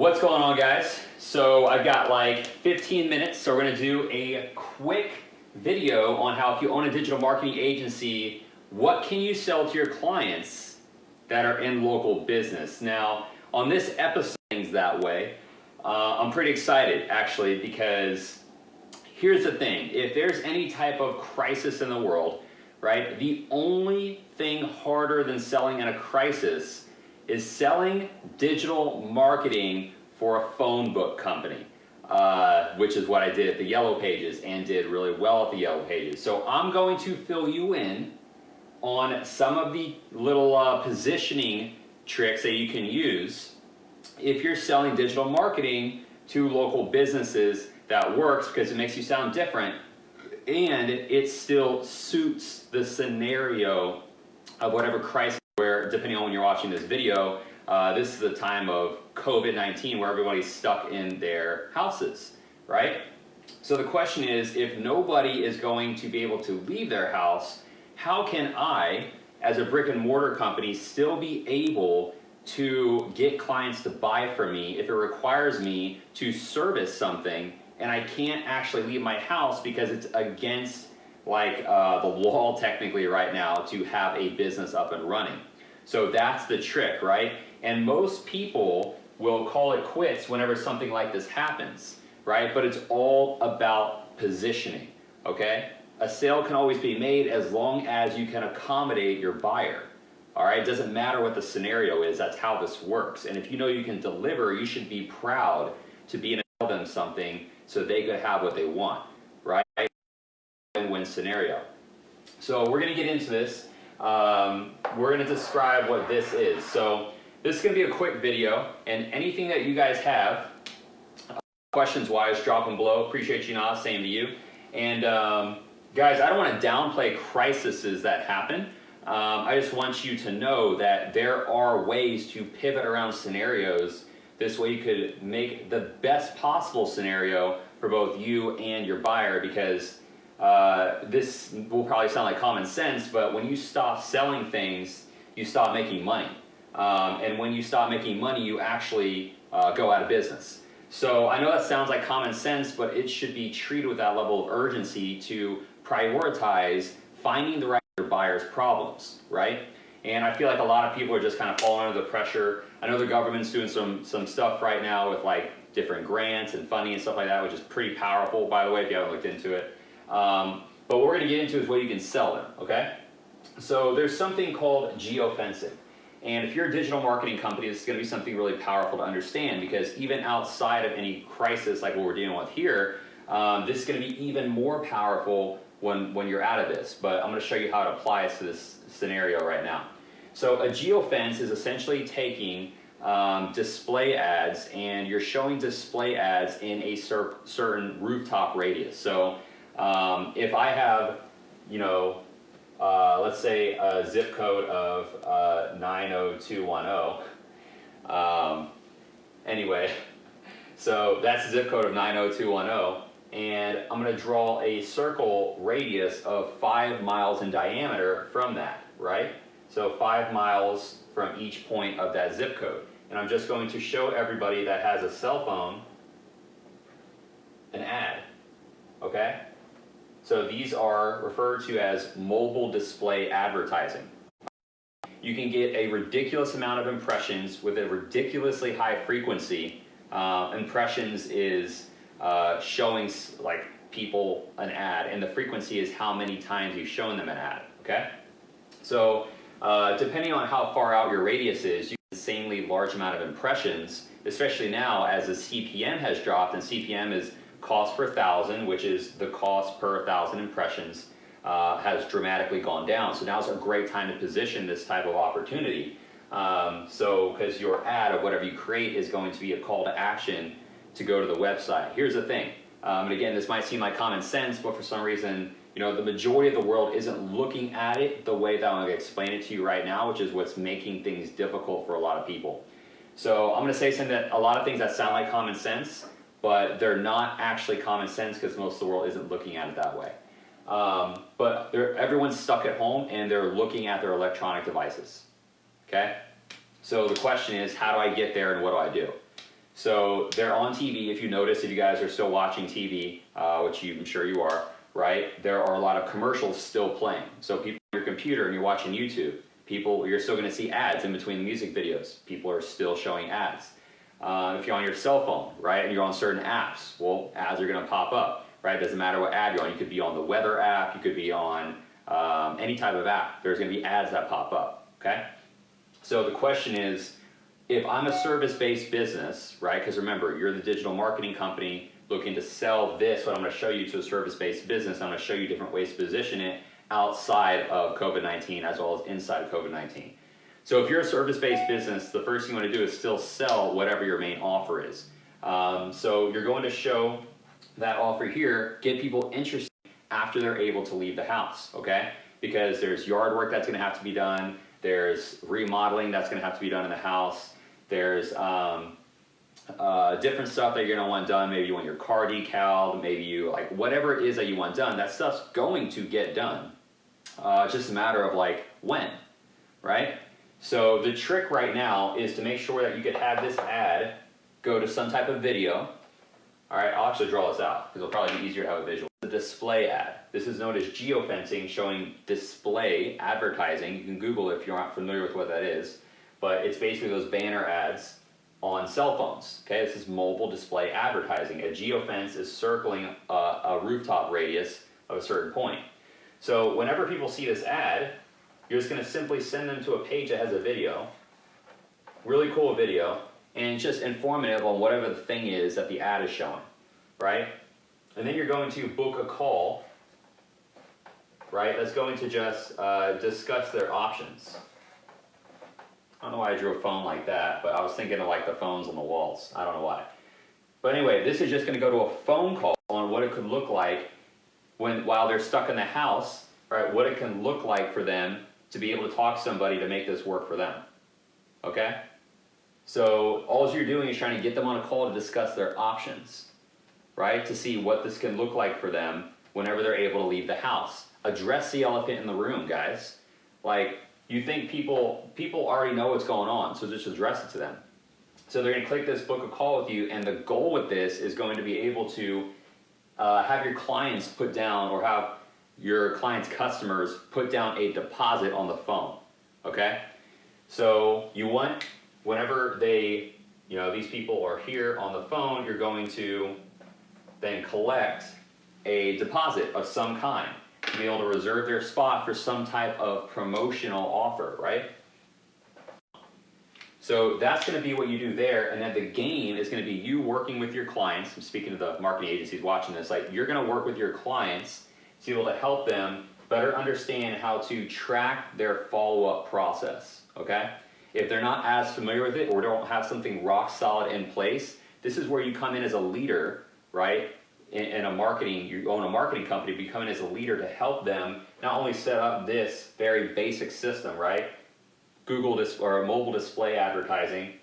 What's going on, guys? So I've got like 15 minutes, so we're gonna do a quick video on how if you own a digital marketing agency, what can you sell to your clients that are in local business? Now, on this episode, things that way, I'm pretty excited actually, because here's the thing. If there's any type of crisis in the world, right, the only thing harder than selling in a crisis is selling digital marketing for a phone book company, which is what I did at the Yellow Pages and did really well at the Yellow Pages. So I'm going to fill you in on some of the little positioning tricks that you can use if you're selling digital marketing to local businesses. That works because it makes you sound different and it still suits the scenario of whatever crisis, where depending on when you're watching this video, this is the time of COVID-19 where everybody's stuck in their houses, right? So the question is, if nobody is going to be able to leave their house, how can I, as a brick and mortar company, still be able to get clients to buy from me if it requires me to service something and I can't actually leave my house because it's against like the law technically right now to have a business up and running? So that's the trick, right? And most people will call it quits whenever something like this happens, right? But it's all about positioning, okay? A sale can always be made as long as you can accommodate your buyer, all right? It doesn't matter what the scenario is, that's how this works. And if you know you can deliver, you should be proud to be able to tell them something so they could have what they want, right? Win-win scenario. So we're gonna get into this. We're gonna describe what this is. So this is gonna be a quick video, and anything that you guys have, questions-wise, drop them below. Appreciate you, Nas, same to you. And guys, I don't wanna downplay crises that happen. I just want you to know that there are ways to pivot around scenarios. This way you could make the best possible scenario for both you and your buyer, because this will probably sound like common sense, but when you stop selling things, you stop making money. And when you stop making money, you actually go out of business. So I know that sounds like common sense, but it should be treated with that level of urgency to prioritize finding the right buyer's problems, right? And I feel like a lot of people are just kind of falling under the pressure. I know the government's doing some stuff right now with like different grants and funding and stuff like that, which is pretty powerful, by the way, if you haven't looked into it. But what we're gonna get into is what you can sell them, okay? So there's something called geofencing. And if you're a digital marketing company, this is gonna be something really powerful to understand, because even outside of any crisis like what we're dealing with here, this is gonna be even more powerful when you're out of this. But I'm gonna show you how it applies to this scenario right now. So a geofence is essentially taking display ads, and you're showing display ads in a certain rooftop radius. So if I have, you know, let's say a zip code of 90210. Anyway, so that's the zip code of 90210. And I'm going to draw a circle radius of 5 miles in diameter from that, right? So 5 miles from each point of that zip code. And I'm just going to show everybody that has a cell phone an ad, okay? So these are referred to as mobile display advertising. You can get a ridiculous amount of impressions with a ridiculously high frequency. Impressions is showing like people an ad, and the frequency is how many times you've shown them an ad, okay? So depending on how far out your radius is, you get an insanely large amount of impressions, especially now as the CPM has dropped, and CPM is cost per thousand, which is the cost per 1,000 impressions, has dramatically gone down. So now's a great time to position this type of opportunity. So because your ad of whatever you create is going to be a call to action to go to the website. Here's the thing, and again, this might seem like common sense, but for some reason, you know, the majority of the world isn't looking at it the way that I'm going to explain it to you right now, which is what's making things difficult for a lot of people. So I'm going to say something that a lot of things that sound like common sense, but they're not actually common sense because most of the world isn't looking at it that way. But everyone's stuck at home and they're looking at their electronic devices, okay? So the question is, how do I get there and what do I do? So they're on TV. If you notice, if you guys are still watching TV, which I'm sure you are, right? There are a lot of commercials still playing. So people on your computer and you're watching YouTube, you're still going to see ads in between the music videos. People are still showing ads. If you're on your cell phone, right, and you're on certain apps, well, ads are going to pop up, right? Doesn't matter what ad you're on. You could be on the weather app. You could be on any type of app. There's going to be ads that pop up, okay? So the question is, if I'm a service-based business, right, because remember, you're the digital marketing company looking to sell this, what I'm going to show you to a service-based business. I'm going to show you different ways to position it outside of COVID-19 as well as inside of COVID-19. So if you're a service-based business, the first thing you want to do is still sell whatever your main offer is. So you're going to show that offer here, get people interested after they're able to leave the house, okay? Because there's yard work that's going to have to be done. There's remodeling that's going to have to be done in the house. There's different stuff that you're going to want done. Maybe you want your car decaled. Maybe you, like, whatever it is that you want done, that stuff's going to get done. It's just a matter of, like, when, right? So the trick right now is to make sure that you could have this ad go to some type of video. All right, I'll actually draw this out because it'll probably be easier to have a visual. The display ad. This is known as geofencing, showing display advertising. You can Google it if you're not familiar with what that is, but it's basically those banner ads on cell phones. Okay, this is mobile display advertising. A geofence is circling a rooftop radius of a certain point. So whenever people see this ad, you're just going to simply send them to a page that has a video, really cool video, and it's just informative on whatever the thing is that the ad is showing, right? And then you're going to book a call, right? That's going to just discuss their options. I don't know why I drew a phone like that, but I was thinking of like the phones on the walls. I don't know why. But anyway, this is just going to go to a phone call on what it could look like while they're stuck in the house, right? What it can look like for them to be able to talk to somebody to make this work for them, okay? So all you're doing is trying to get them on a call to discuss their options, right? To see what this can look like for them whenever they're able to leave the house. Address the elephant in the room, guys. Like, you think people already know what's going on, so just address it to them. So they're going to click this book a call with you, and the goal with this is going to be able to have your clients put down, or have your clients' customers put down a deposit on the phone, okay? So you want, whenever they, these people are here on the phone, you're going to then collect a deposit of some kind to be able to reserve their spot for some type of promotional offer, right? So that's going to be what you do there, and then the game is going to be you working with your clients. I'm speaking to the marketing agencies watching this. Like, you're going to work with your clients to be able to help them better understand how to track their follow-up process, okay? If they're not as familiar with it or don't have something rock solid in place, this is where you come in as a leader, right? In a marketing, you own a marketing company, but you come in as a leader to help them not only set up this very basic system, right? Google or mobile display advertising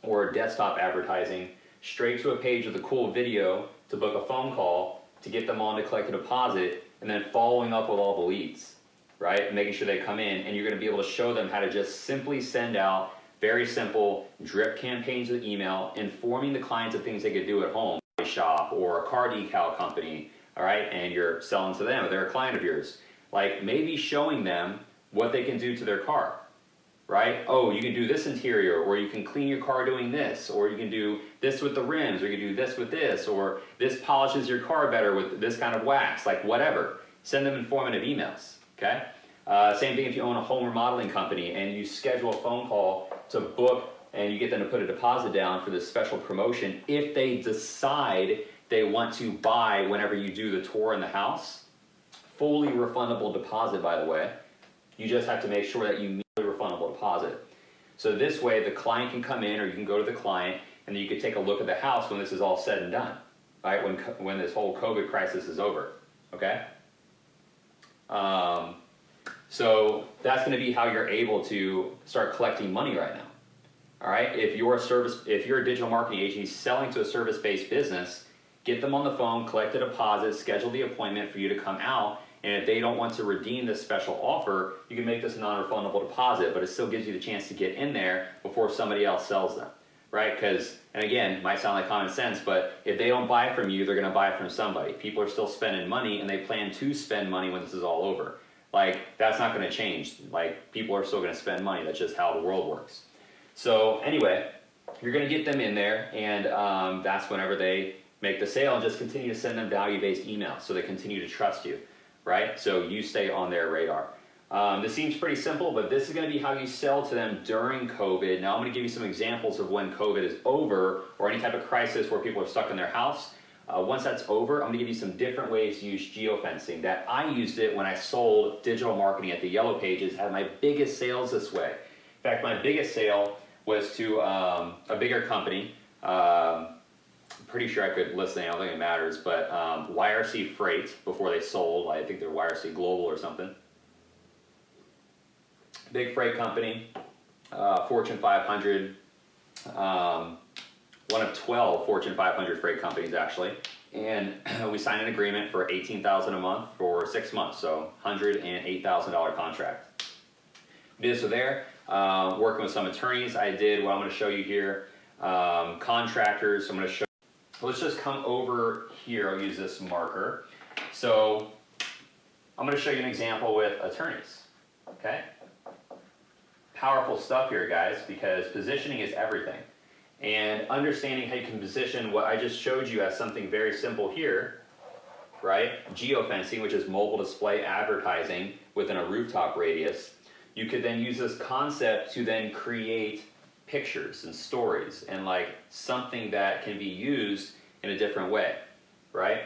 or desktop advertising, straight to a page with a cool video to book a phone call to get them on to collect a deposit, and then following up with all the leads, right? And making sure they come in, and you're going to be able to show them how to just simply send out very simple drip campaigns with email, informing the clients of things they could do at home, a shop or a car decal company, all right? And you're selling to them, or they're a client of yours. Like, maybe showing them what they can do to their car, right? Oh, you can do this interior, or you can clean your car doing this, or you can do this with the rims, or you can do this with this, or this polishes your car better with this kind of wax, like whatever. Send them informative emails, okay? Same thing if you own a home remodeling company and you schedule a phone call to book, and you get them to put a deposit down for this special promotion. If they decide they want to buy whenever you do the tour in the house, fully refundable deposit, by the way. You just have to make sure that you meet the refundable deposit. So this way the client can come in, or you can go to the client, and then you can take a look at the house when this is all said and done, right? When this whole COVID crisis is over, okay? So that's going to be how you're able to start collecting money right now. All right, if you're a digital marketing agency selling to a service-based business, get them on the phone, collect a deposit, schedule the appointment for you to come out, and if they don't want to redeem this special offer, you can make this a non-refundable deposit, but it still gives you the chance to get in there before somebody else sells them. right? Because, and again, might sound like common sense, but if they don't buy from you, they're going to buy from somebody. People are still spending money, and they plan to spend money when this is all over. Like, that's not going to change. Like, people are still going to spend money. That's just how the world works. So anyway, you're going to get them in there, and that's whenever they make the sale, and just continue to send them value-based emails so they continue to trust you, right? So you stay on their radar. This seems pretty simple, but this is going to be how you sell to them during COVID. Now I'm going to give you some examples of when COVID is over, or any type of crisis where people are stuck in their house. Once that's over, I'm going to give you some different ways to use geofencing. That I used it when I sold digital marketing at the Yellow Pages, had my biggest sales this way. In fact, my biggest sale was to a bigger company. I'm pretty sure I could list the name, I don't think it matters, but YRC Freight, before they sold, I think they're YRC Global or something. Big freight company, Fortune 500, one of 12 Fortune 500 freight companies actually. And we signed an agreement for $18,000 a month for 6 months, so $108,000 contract. We did so there, working with some attorneys. I did what I'm going to show you here, contractors. I'm going to show. Let's just come over here. I'll use this marker. So I'm going to show you an example with attorneys. Okay. Powerful stuff here, guys, because positioning is everything. And understanding how you can position what I just showed you as something very simple here, right? Geofencing, which is mobile display advertising within a rooftop radius. You could then use this concept to then create pictures and stories and like something that can be used in a different way, right?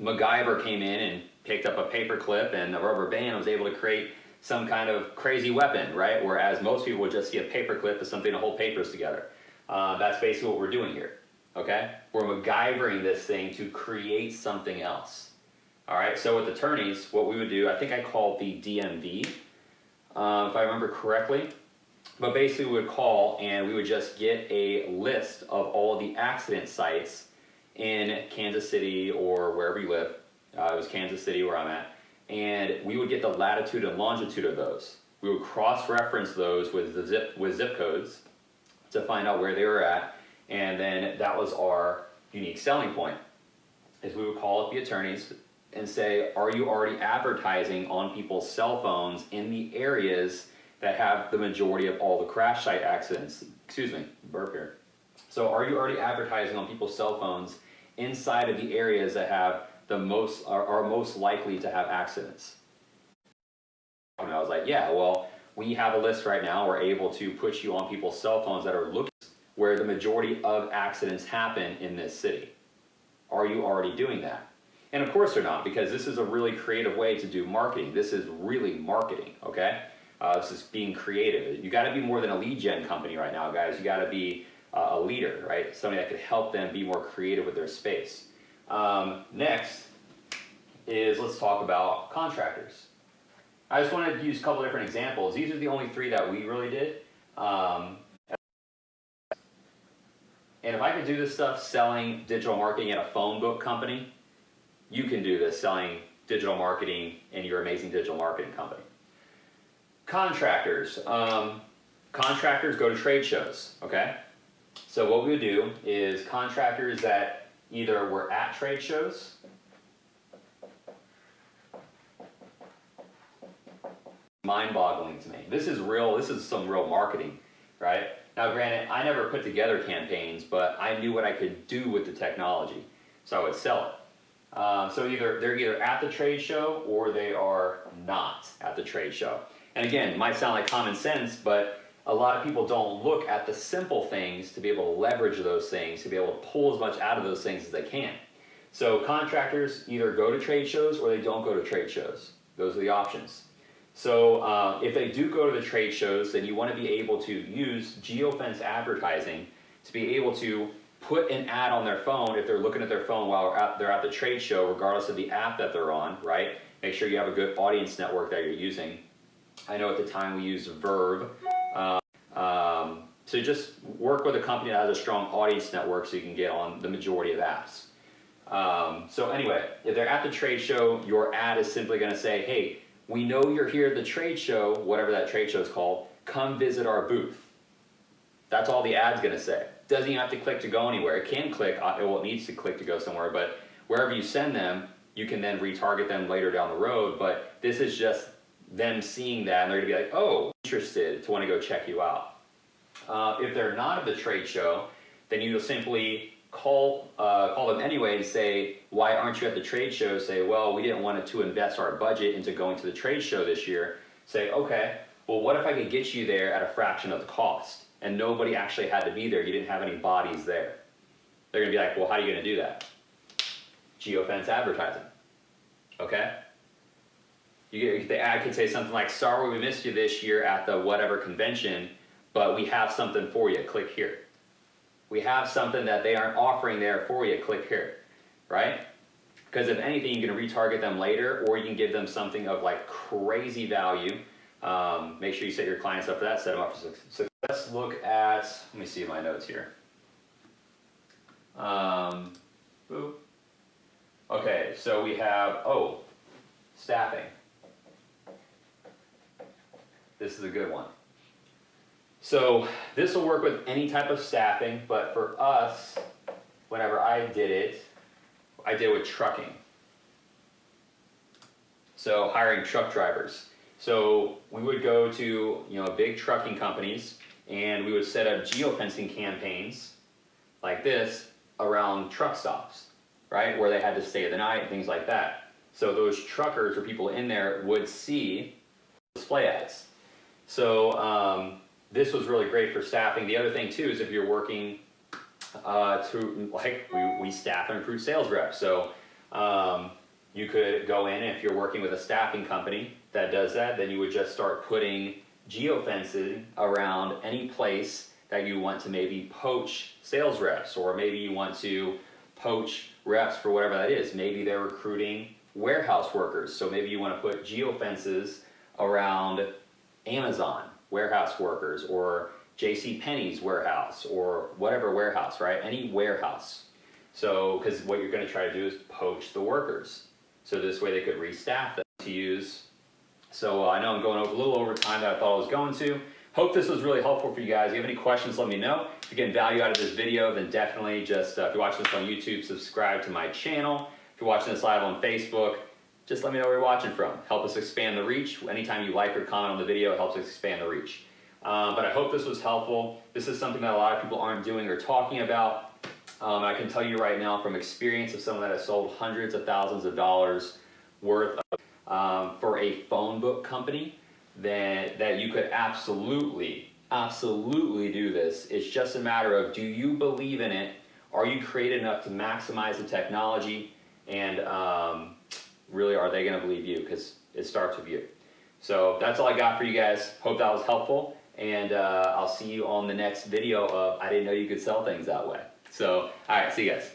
MacGyver came in and picked up a paper clip and a rubber band and was able to create some kind of crazy weapon, right? Whereas most people would just see a paper clip as something to hold papers together. That's basically what we're doing here, okay? We're MacGyvering this thing to create something else. All right, so with attorneys, what we would do, I think I called the DMV, if I remember correctly. But basically we would call and we would just get a list of all of the accident sites in Kansas City or wherever you live. It was Kansas City where I'm at. And we would get the latitude and longitude of those. We would cross-reference those with zip codes to find out where they were at, and then that was our unique selling point. Is we would call up the attorneys and say, are you already advertising on people's cell phones in the areas that have the majority of all the crash site accidents? Excuse me, burp here. So are you already advertising on people's cell phones inside of the areas that have the most, are most likely to have accidents? And I was like, yeah, well, we have a list right now. We're able to put you on people's cell phones that are looking where the majority of accidents happen in this city. Are you already doing that? And of course they're not, because this is a really creative way to do marketing. This is really marketing, okay? This is being creative. You gotta be more than a lead gen company right now, guys. You gotta be a leader, right? Somebody that could help them be more creative with their space. Next is, let's talk about contractors. I just wanted to use a couple different examples. These are the only three that we really did. And if I could do this stuff selling digital marketing at a phone book company, you can do this selling digital marketing in your amazing digital marketing company. Contractors. Contractors go to trade shows, okay? So what we would do is contractors that either were at trade shows, mind-boggling to me. This is real, this is some real marketing, right? Now granted, I never put together campaigns, but I knew what I could do with the technology, so I would sell it. So they're either at the trade show or they are not at the trade show. And again, it might sound like common sense, but a lot of people don't look at the simple things to be able to leverage those things, to be able to pull as much out of those things as they can. So contractors either go to trade shows or they don't go to trade shows. Those are the options. So if they do go to the trade shows, then you want to be able to use geofence advertising to be able to put an ad on their phone if they're looking at their phone while they're at the trade show, regardless of the app that they're on, right? Make sure you have a good audience network that you're using. I know at the time we used Verve. So just work with a company that has a strong audience network so you can get on the majority of apps. So anyway, if they're at the trade show, your ad is simply going to say, hey, we know you're here at the trade show, whatever that trade show is called, come visit our booth. That's all the ad's gonna say. Doesn't even have to click to go anywhere. It can click, well, it needs to click to go somewhere, but wherever you send them, you can then retarget them later down the road. But this is just them seeing that, and they're gonna be like, oh, interested to wanna go check you out. If they're not at the trade show, then you'll simply call them anyway and say, why aren't you at the trade show? Say, well, we didn't want to invest our budget into going to the trade show this year. Say, okay, well, what if I could get you there at a fraction of the cost? And nobody actually had to be there. You didn't have any bodies there. They're gonna be like, well, how are you gonna do that? Geofence advertising, okay? The ad could say something like, sorry we missed you this year at the whatever convention, but we have something for you, click here. We have something that they aren't offering there for you, click here, right? Because if anything, you can retarget them later, or you can give them something of like crazy value. Make sure you set your clients up for that, set them up for success. Let's look at, let me see my notes here. Okay, so we have, staffing. This is a good one. So this will work with any type of staffing, but for us, whenever I did it with trucking. So hiring truck drivers. So we would go to big trucking companies, and we would set up geofencing campaigns like this around truck stops, right? Where they had to stay the night, things like that. So those truckers or people in there would see display ads. So this was really great for staffing. The other thing too is if you're working we staff and recruit sales reps. So you could go in, and if you're working with a staffing company that does that, then you would just start putting geofencing around any place that you want to maybe poach sales reps, or maybe you want to poach reps for whatever that is. Maybe they're recruiting warehouse workers, so maybe you want to put geofences around Amazon warehouse workers, or JCPenney's warehouse, or whatever warehouse, right? Any warehouse. So, because what you're going to try to do is poach the workers. So this way they could restaff them to use. So I know I'm going a little over time that I thought I was going to. Hope this was really helpful for you guys. If you have any questions, let me know. If you're getting value out of this video, then definitely just, if you're watching this on YouTube, subscribe to my channel. If you're watching this live on Facebook, just let me know where you're watching from. Help us expand the reach. Anytime you like or comment on the video, it helps us expand the reach. But I hope this was helpful. This is something that a lot of people aren't doing or talking about. I can tell you right now from experience of someone that has sold hundreds of thousands of dollars worth of, for a phone book company, that you could absolutely do this. It's just a matter of, do you believe in it? Are you creative enough to maximize the technology? And really, are they going to believe you? Because it starts with you. So that's all I got for you guys. Hope that was helpful. And I'll see you on the next video of I didn't know you could sell things that way. So, all right, see you guys.